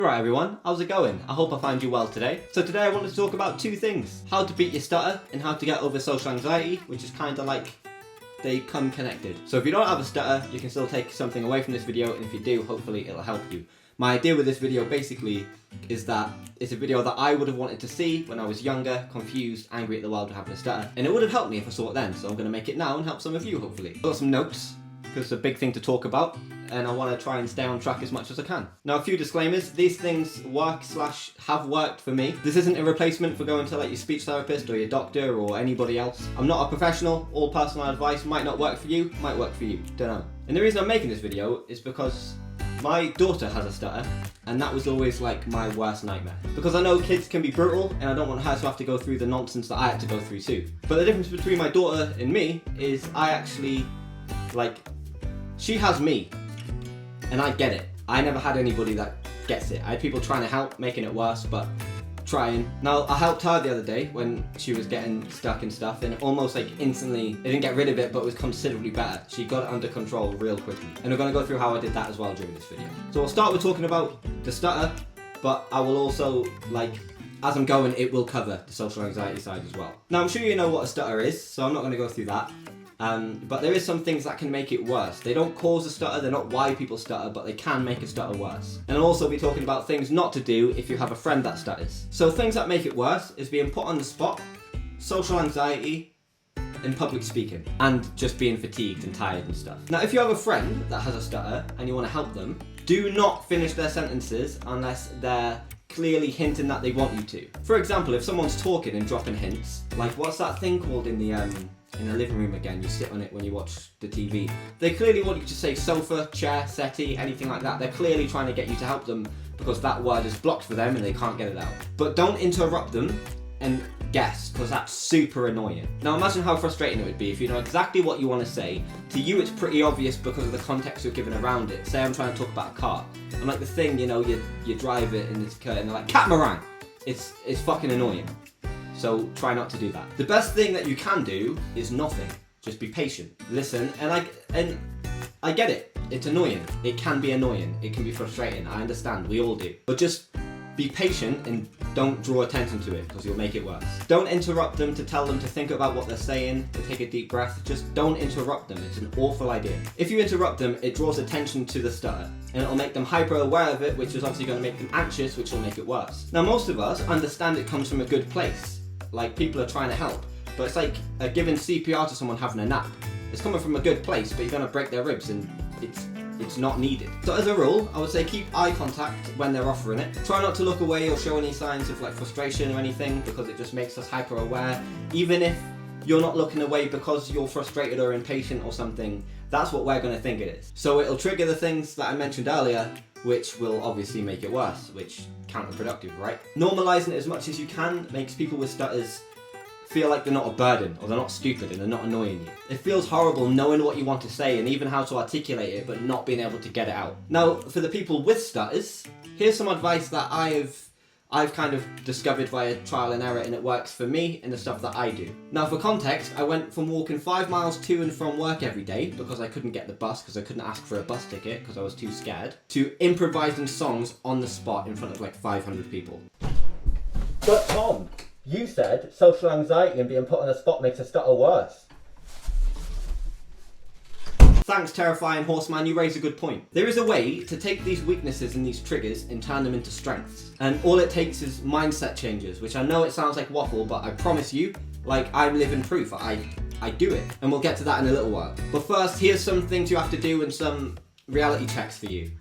Alright everyone, how's it going? I hope I find you well today. So today I wanted to talk about two things. How to beat your stutter and how to get over social anxiety, which is kind of like they come connected. So if you don't have a stutter, you can still take something away from this video, and if you do, hopefully it'll help you. My idea with this video basically is that it's a video that I would have wanted to see when I was younger, confused, angry at the world for having a stutter. And it would have helped me if I saw it then, so I'm going to make it now and help some of you hopefully. I've got some notes, because it's a big thing to talk about, and I want to try and stay on track as much as I can. Now, a few disclaimers. These things work/have worked for me. This isn't a replacement for going to like your speech therapist or your doctor or anybody else. I'm not a professional. All personal advice might not work for you, might work for you. Don't know. And the reason I'm making this video is because my daughter has a stutter, and that was always like my worst nightmare. Because I know kids can be brutal, and I don't want her to have to go through the nonsense that I had to go through too. But the difference between my daughter and me is I actually, she has me. And I get it. I never had anybody that gets it. I had people trying to help, making it worse, but trying. Now, I helped her the other day when she was getting stuck and stuff, and almost like instantly, it didn't get rid of it, but it was considerably better. She got it under control real quickly. And we're gonna go through how I did that as well during this video. So I'll start with talking about the stutter, but I will also, as I'm going, it will cover the social anxiety side as well. Now, I'm sure you know what a stutter is, so I'm not gonna go through that. But there is some things that can make it worse. They don't cause a stutter, they're not why people stutter, but they can make a stutter worse. And I'll also be talking about things not to do if you have a friend that stutters. So things that make it worse is being put on the spot, social anxiety, and public speaking, and just being fatigued and tired and stuff. Now, if you have a friend that has a stutter and you want to help them, do not finish their sentences unless they're clearly hinting that they want you to. For example, if someone's talking and dropping hints, like what's that thing called in the living room again, you sit on it when you watch the TV. They clearly want you to say sofa, chair, settee, anything like that. They're clearly trying to get you to help them because that word is blocked for them and they can't get it out. But don't interrupt them and guess, because that's super annoying. Now imagine how frustrating it would be if you know exactly what you want to say. To you it's pretty obvious because of the context you're given around it. Say I'm trying to talk about a car, and like the thing, you drive it and it's curtain, they're like, catamaran! It's fucking annoying. So try not to do that. The best thing that you can do is nothing. Just be patient. Listen, and I get it. It's annoying. It can be annoying. It can be frustrating. I understand. We all do. But just be patient and don't draw attention to it because you'll make it worse. Don't interrupt them to tell them to think about what they're saying, to take a deep breath. Just don't interrupt them. It's an awful idea. If you interrupt them, it draws attention to the stutter, and it'll make them hyper aware of it, which is obviously going to make them anxious, which will make it worse. Now, most of us understand it comes from a good place. Like, people are trying to help, but it's like giving CPR to someone having a nap. It's coming from a good place, but you're gonna break their ribs and it's not needed. So as a rule, I would say keep eye contact when they're offering it. Try not to look away or show any signs of frustration or anything, because it just makes us hyper aware. Even if you're not looking away because you're frustrated or impatient or something, that's what we're gonna think it is. So it'll trigger the things that I mentioned earlier, which will obviously make it worse, which counterproductive, right? Normalising it as much as you can makes people with stutters feel like they're not a burden, or they're not stupid and they're not annoying you. It feels horrible knowing what you want to say and even how to articulate it, but not being able to get it out. Now, for the people with stutters, here's some advice that I've kind of discovered via trial and error, and it works for me and the stuff that I do. Now, for context, I went from walking 5 miles to and from work every day because I couldn't get the bus, because I couldn't ask for a bus ticket because I was too scared, to improvising songs on the spot in front of 500 people. But Tom, you said social anxiety and being put on the spot makes a stutter worse. Thanks, terrifying horseman, you raise a good point. There is a way to take these weaknesses and these triggers and turn them into strengths. And all it takes is mindset changes, which I know it sounds like waffle, but I promise you, I'm living proof. I do it. And we'll get to that in a little while. But first, here's some things you have to do and some reality checks for you.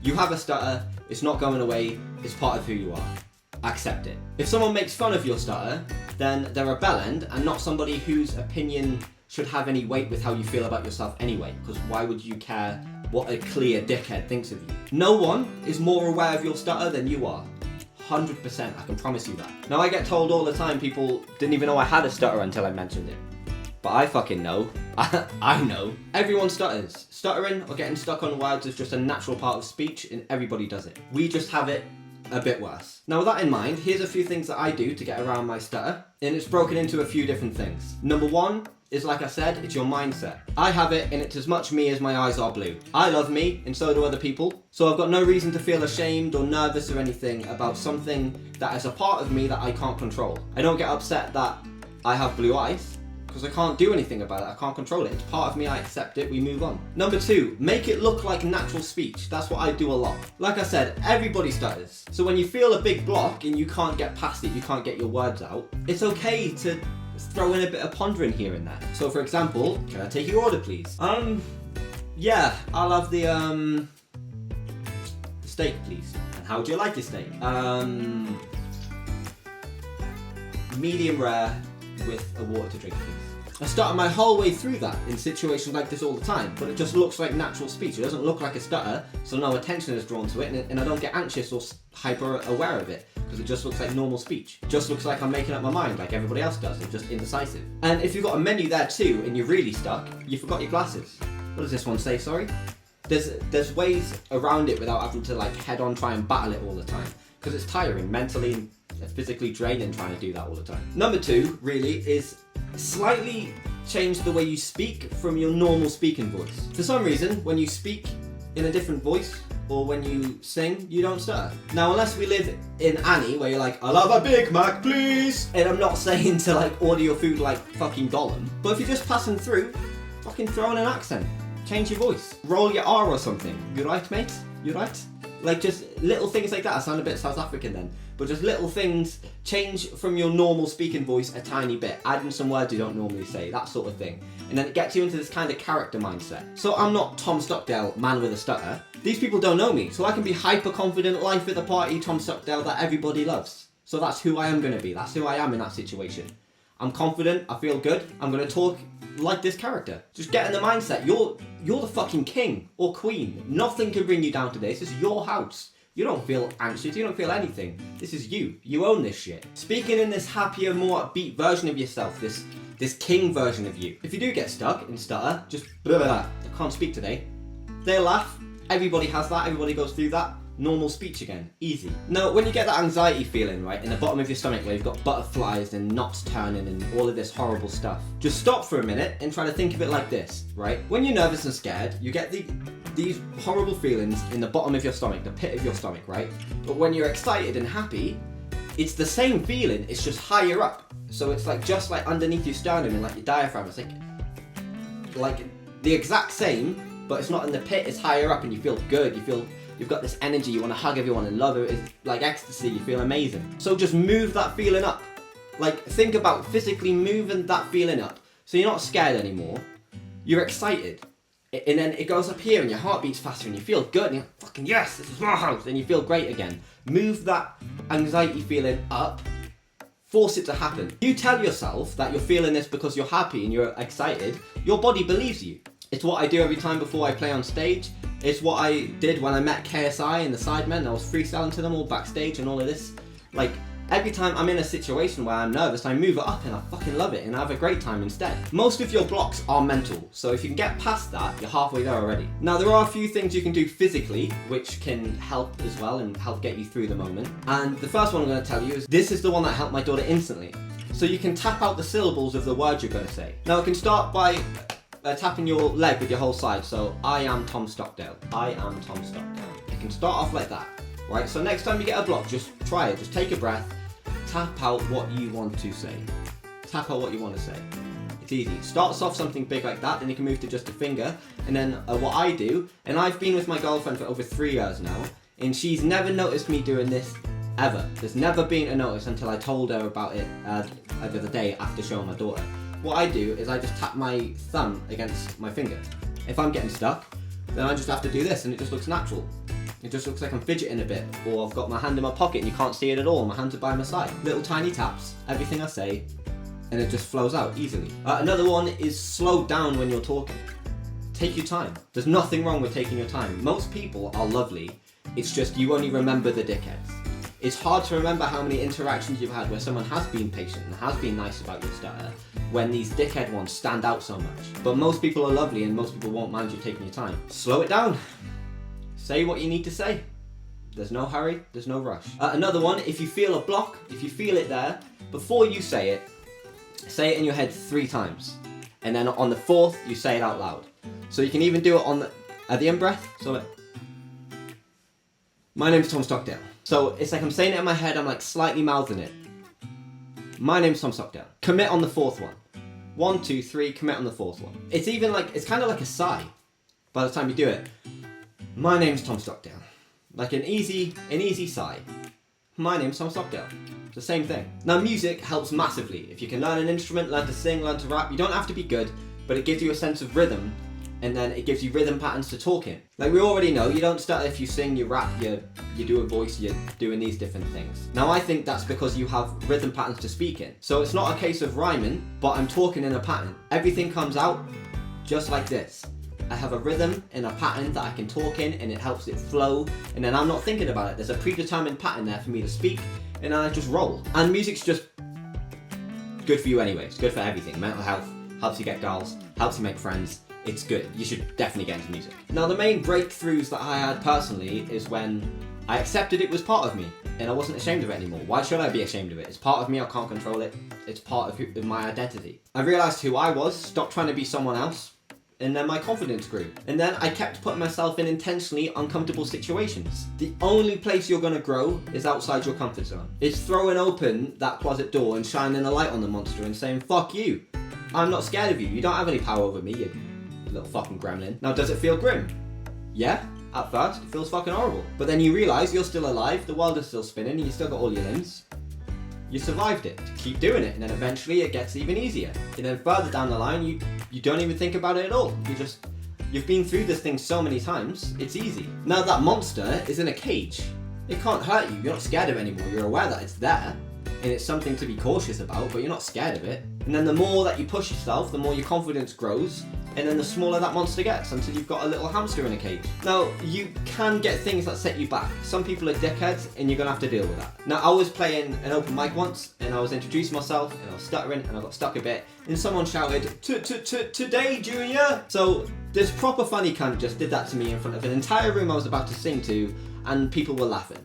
You have a stutter, it's not going away, it's part of who you are. Accept it. If someone makes fun of your stutter, then they're a bellend and not somebody whose opinion should have any weight with how you feel about yourself anyway, because why would you care what a clear dickhead thinks of you? No one is more aware of your stutter than you are. 100%, I can promise you that. Now, I get told all the time people didn't even know I had a stutter until I mentioned it. But I fucking know. I know. Everyone stutters. Stuttering or getting stuck on words is just a natural part of speech, and everybody does it. We just have it a bit worse. Now, with that in mind, here's a few things that I do to get around my stutter, and it's broken into a few different things. Number one, is, like I said, it's your mindset. I have it, and it's as much me as my eyes are blue. I love me, and so do other people. So I've got no reason to feel ashamed or nervous or anything about something that is a part of me that I can't control. I don't get upset that I have blue eyes, because I can't do anything about it. I can't control it. It's part of me. I accept it. We move on. Number 2, make it look like natural speech. That's what I do a lot. Like I said, everybody stutters. So when you feel a big block and you can't get past it, you can't get your words out, it's okay to throw in a bit of pondering here and there. So for example, can I take your order, please? Yeah, I'll have the steak, please. And how would you like your steak? Medium rare with a water to drink, please. I stutter my whole way through that in situations like this all the time, but it just looks like natural speech. It doesn't look like a stutter, so no attention is drawn to it, and I don't get anxious or hyper aware of it, because it just looks like normal speech. It just looks like I'm making up my mind like everybody else does. I'm just indecisive. And if you've got a menu there too, and you're really stuck, you forgot your glasses. What does this one say, sorry? There's ways around it without having to like head on try and battle it all the time, because it's tiring, mentally and physically draining trying to do that all the time. Number 2 really is slightly change the way you speak from your normal speaking voice. For some reason, when you speak in a different voice or when you sing, you don't stutter. Now, unless we live in Annie, where you're like, I'll have a Big Mac, please. And I'm not saying to like order your food like fucking Gollum, but if you're just passing through, fucking throw in an accent. Change your voice. Roll your R or something. You right, mate? You right? Like just little things like that. I sound a bit South African then. But just little things, change from your normal speaking voice a tiny bit, add in some words you don't normally say, that sort of thing. And then it gets you into this kind of character mindset. So I'm not Tom Stockdale, man with a stutter. These people don't know me, so I can be hyper confident, life at the party Tom Stockdale that everybody loves. So that's who I am going to be, that's who I am in that situation. I'm confident, I feel good, I'm going to talk like this character. Just get in the mindset, you're the fucking king or queen. Nothing can bring you down today, this is your house. You don't feel anxious, you don't feel anything. This is you. You own this shit. Speaking in this happier, more upbeat version of yourself, this king version of you. If you do get stuck and stutter, just blah, blah, blah. I can't speak today. They'll laugh. Everybody has that, everybody goes through that. Normal speech again. Easy. Now, when you get that anxiety feeling, right, in the bottom of your stomach where you've got butterflies and knots turning and all of this horrible stuff, just stop for a minute and try to think of it like this, right? When you're nervous and scared, you get these horrible feelings in the bottom of your stomach, the pit of your stomach, right? But when you're excited and happy, it's the same feeling, it's just higher up. So it's like just like underneath your sternum and like your diaphragm. It's like the exact same, but it's not in the pit, it's higher up and you feel good, you've got this energy, you want to hug everyone and love it, it's like ecstasy, you feel amazing. So just move that feeling up. Like think about physically moving that feeling up. So you're not scared anymore, you're excited. And then it goes up here and your heart beats faster and you feel good and you're like, fucking yes, this is my house, and you feel great again. Move that anxiety feeling up, force it to happen. You tell yourself that you're feeling this because you're happy and you're excited, your body believes you. It's what I do every time before I play on stage. It's what I did when I met KSI and the Sidemen. I was freestyling to them all backstage and all of this. Like, every time I'm in a situation where I'm nervous, I move it up and I fucking love it and I have a great time instead. Most of your blocks are mental, so if you can get past that, you're halfway there already. Now, there are a few things you can do physically which can help as well and help get you through the moment. And the first one I'm going to tell you is, this is the one that helped my daughter instantly. So you can tap out the syllables of the words you're going to say. Now, it can start by tapping your leg with your whole side. So, I am Tom Stockdale. I am Tom Stockdale. You can start off like that, right? So next time you get a block, just try it. Just take a breath. Tap out what you want to say. Tap out what you want to say. It's easy. Starts off something big like that, then you can move to just a finger. And then what I do, and I've been with my girlfriend for over 3 years now, and she's never noticed me doing this ever. There's never been a notice until I told her about it the other day after showing my daughter. What I do is I just tap my thumb against my finger. If I'm getting stuck, then I just have to do this and it just looks natural. It just looks like I'm fidgeting a bit, or I've got my hand in my pocket and you can't see it at all, my hands are by my side. Little tiny taps, everything I say, and it just flows out easily. Another one is slow down when you're talking. Take your time. There's nothing wrong with taking your time. Most people are lovely, it's just you only remember the dickheads. It's hard to remember how many interactions you've had where someone has been patient and has been nice about your stutter, when these dickhead ones stand out so much. But most people are lovely and most people won't mind you taking your time. Slow it down. Say what you need to say. There's no hurry, there's no rush. Another one, if you feel a block, if you feel it there, before you say it in your head 3 times. and then on the fourth, you say it out loud. So you can even do it at the in-breath. So like, my name's Tom Stockdale. So it's like I'm saying it in my head, I'm like slightly mouthing it. My name's Tom Stockdale. Commit on the fourth one. 1, 2, 3, commit on the fourth one. It's even like, it's kind of like a sigh by the time you do it. My name's Tom Stockdale. Like an easy sigh. My name's Tom Stockdale. It's the same thing. Now music helps massively. If you can learn an instrument, learn to sing, learn to rap, you don't have to be good, but it gives you a sense of rhythm, and then it gives you rhythm patterns to talk in. Like we already know, you don't stutter if you sing, you rap, you do a voice, you're doing these different things. Now I think that's because you have rhythm patterns to speak in. So it's not a case of rhyming, but I'm talking in a pattern. Everything comes out just like this. I have a rhythm and a pattern that I can talk in, and it helps it flow, and then I'm not thinking about it. There's a predetermined pattern there for me to speak, and then I just roll. And music's just good for you anyway. It's good for everything. Mental health, helps you get girls, helps you make friends. It's good. You should definitely get into music. Now the main breakthroughs that I had personally is when I accepted it was part of me, and I wasn't ashamed of it anymore. Why should I be ashamed of it? It's part of me, I can't control it. It's part of my identity. I realised who I was, stopped trying to be someone else, and then my confidence grew. And then I kept putting myself in intentionally uncomfortable situations. The only place you're gonna grow is outside your comfort zone. It's throwing open that closet door and shining a light on the monster and saying, fuck you. I'm not scared of you. You don't have any power over me, you little fucking gremlin. Now, does it feel grim? Yeah, at first, it feels fucking horrible. But then you realise you're still alive, the world is still spinning, and you still got all your limbs. You survived it. Keep doing it, and then eventually it gets even easier. And then further down the line, you don't even think about it at all. You've been through this thing so many times, it's easy. Now that monster is in a cage. It can't hurt you, you're not scared of it anymore. You're aware that it's there, and it's something to be cautious about, but you're not scared of it. And then the more that you push yourself, the more your confidence grows, and then the smaller that monster gets until you've got a little hamster in a cage. Now, you can get things that set you back. Some people are dickheads, and you're gonna have to deal with that. Now, I was playing an open mic once, and I was introducing myself, and I was stuttering, and I got stuck a bit, and someone shouted, "Today, Junior!" So, this proper funny cunt just did that to me in front of an entire room I was about to sing to, and people were laughing.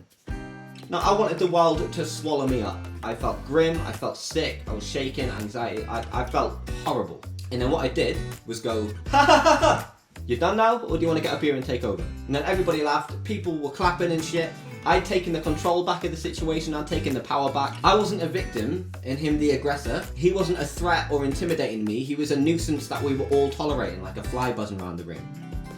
Now, I wanted the world to swallow me up. I felt grim, I felt sick, I was shaking, anxiety, I felt horrible. And then what I did was go, ha ha ha ha! You done now, or do you want to get up here and take over? And then everybody laughed, people were clapping and shit. I'd taken the control back of the situation, I'd taken the power back. I wasn't a victim, and him the aggressor. He wasn't a threat or intimidating me, he was a nuisance that we were all tolerating, like a fly buzzing around the room.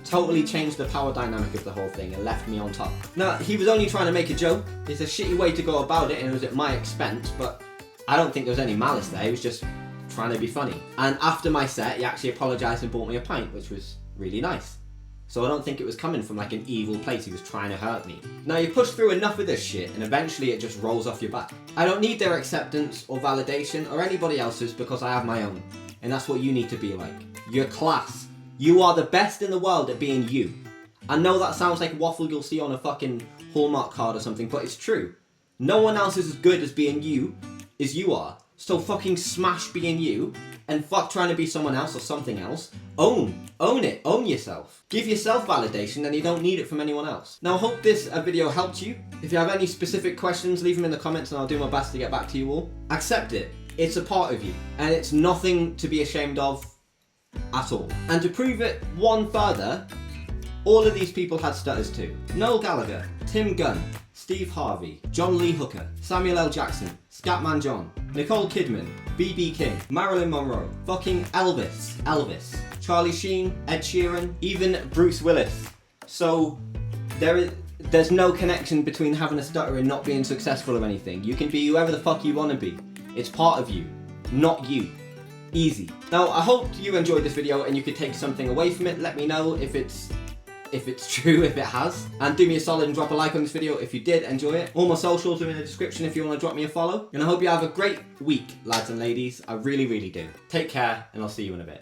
Totally changed the power dynamic of the whole thing and left me on top. Now, he was only trying to make a joke. It's a shitty way to go about it, and it was at my expense, but I don't think there was any malice there. He was just trying to be funny. And after my set, he actually apologised and bought me a pint, which was really nice. So I don't think it was coming from like an evil place. He was trying to hurt me. Now, you push through enough of this shit, and eventually it just rolls off your back. I don't need their acceptance or validation or anybody else's, because I have my own. And that's what you need to be like. You're class. You are the best in the world at being you. I know that sounds like waffle you'll see on a fucking Hallmark card or something, but it's true. No one else is as good as being you as you are. So fucking smash being you, and fuck trying to be someone else or something else. Own it, own yourself. Give yourself validation, and you don't need it from anyone else. Now, I hope this video helped you. If you have any specific questions, leave them in the comments and I'll do my best to get back to you all. Accept it. It's a part of you, and it's nothing to be ashamed of at all. And to prove it one further, all of these people had stutters too. Noel Gallagher, Tim Gunn, Steve Harvey, John Lee Hooker, Samuel L. Jackson, Scatman John, Nicole Kidman, B.B. King, Marilyn Monroe, fucking Elvis, Charlie Sheen, Ed Sheeran, even Bruce Willis. So there's no connection between having a stutter and not being successful or anything. You can be whoever the fuck you want to be. It's part of you, not you. Easy. Now, I hope you enjoyed this video and you could take something away from it. Let me know if it's true, if it has. And do me a solid and drop a like on this video if you did enjoy it. All my socials are in the description if you want to drop me a follow. And I hope you have a great week, lads and ladies. I really, really do. Take care, and I'll see you in a bit.